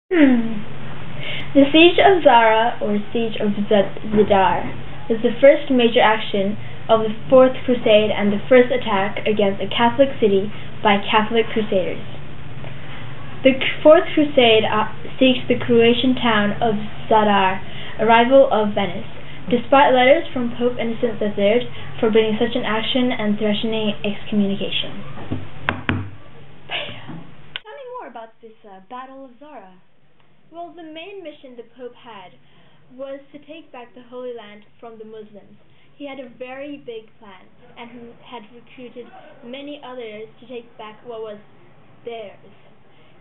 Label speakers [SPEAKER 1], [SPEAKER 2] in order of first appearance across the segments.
[SPEAKER 1] The Siege of Zara, or Siege of Zadar, was the first major action of the Fourth Crusade and the first attack against a Catholic city by Catholic crusaders. The Fourth Crusade sieged the Croatian town of Zadar, a rival of Venice, despite letters from Pope Innocent III forbidding such an action and threatening excommunication. Tell me more about this Battle of Zara. Well, the main mission the Pope had was to take back the Holy Land from the Muslims. He had a very big plan and had recruited many others to take back what was theirs.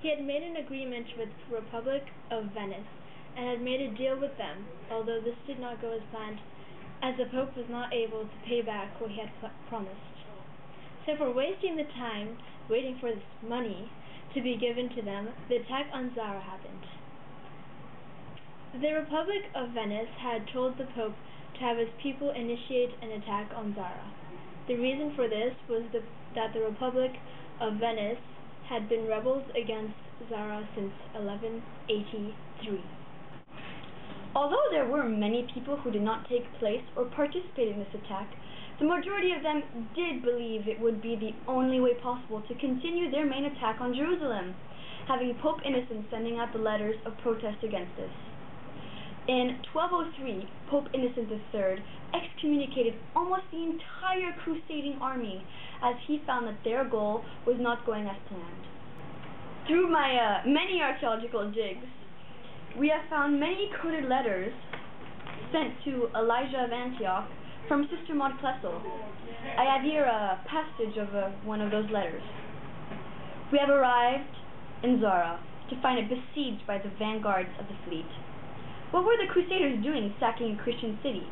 [SPEAKER 1] He had made an agreement with the Republic of Venice and had made a deal with them, although this did not go as planned, as the Pope was not able to pay back what he had promised. So for wasting the time waiting for this money to be given to them, the attack on Zara happened. The Republic of Venice had told the Pope to have his people initiate an attack on Zara. The reason for this was that the Republic of Venice had been rebels against Zara since 1183.
[SPEAKER 2] Although there were many people who did not take place or participate in this attack, the majority of them did believe it would be the only way possible to continue their main attack on Jerusalem, having Pope Innocent sending out the letters of protest against this. In 1203, Pope Innocent III excommunicated almost the entire crusading army, as he found that their goal was not going as planned. Through my many archaeological digs, we have found many coded letters sent to Elijah of Antioch from Sister Maud Klessel. I have here a passage of one of those letters. We have arrived in Zara to find it besieged by the vanguards of the fleet. What were the Crusaders doing sacking a Christian city?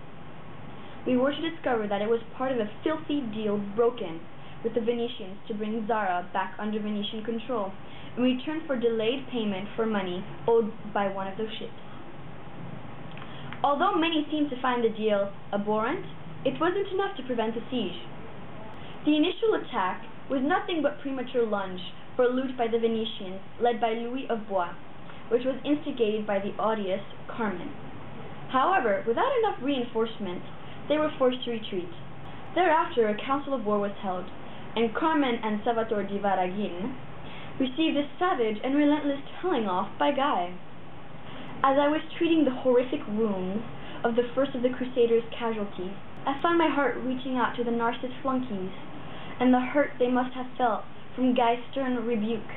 [SPEAKER 2] We were to discover that it was part of a filthy deal broken with the Venetians to bring Zara back under Venetian control in return for delayed payment for money owed by one of those ships. Although many seemed to find the deal abhorrent, it wasn't enough to prevent the siege. The initial attack was nothing but premature lunge for loot by the Venetians, led by Louis of Blois, which was instigated by the odious Carmen. However, without enough reinforcement, they were forced to retreat. Thereafter, a council of war was held, and Carmen and Salvatore di Varagin received a savage and relentless telling off by Guy. As I was treating the horrific wounds of the first of the Crusaders' casualties, I found my heart reaching out to the Narcissus flunkies, and the hurt they must have felt from Guy's stern rebuke.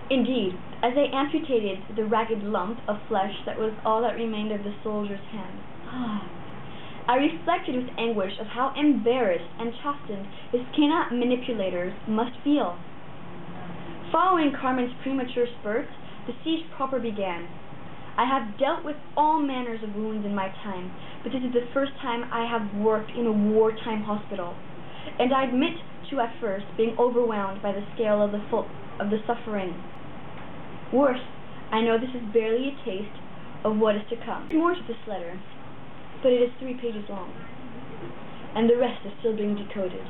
[SPEAKER 2] Indeed, as I amputated the ragged lump of flesh that was all that remained of the soldier's hand, I reflected with anguish of how embarrassed and chastened his canine manipulators must feel. Following Carmen's premature spurt, the siege proper began. I have dealt with all manners of wounds in my time, but this is the first time I have worked in a wartime hospital, and I admit to at first being overwhelmed by the scale of the suffering. Worse, I know this is barely a taste of what is to come. There's more to this letter, but it is 3 pages long, and the rest is still being decoded.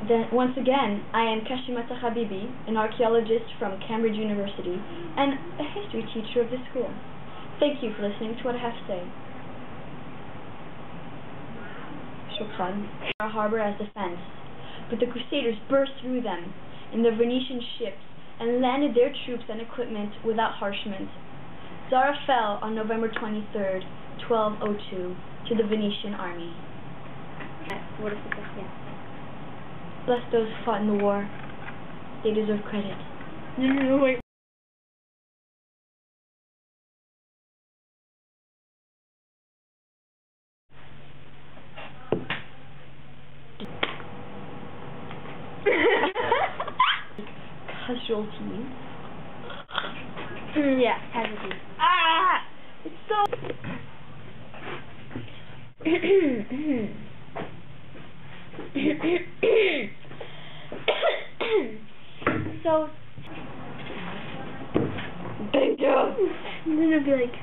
[SPEAKER 2] Then, once again, I am Kashimata Habibi, an archaeologist from Cambridge University and a history teacher of this school. Thank you for listening to what I have to say. Shukran. Our harbor as defense, but the Crusaders burst through them in the Venetian ships and landed their troops and equipment without harshment. Zara fell on November 23rd, 1202, to the Venetian army. Bless those who fought in the war. They deserve credit.
[SPEAKER 1] No, wait.
[SPEAKER 2] Casualties.
[SPEAKER 1] Yeah, casualties. Ah! It's so... so...
[SPEAKER 2] Thank you!
[SPEAKER 1] I'm gonna be like...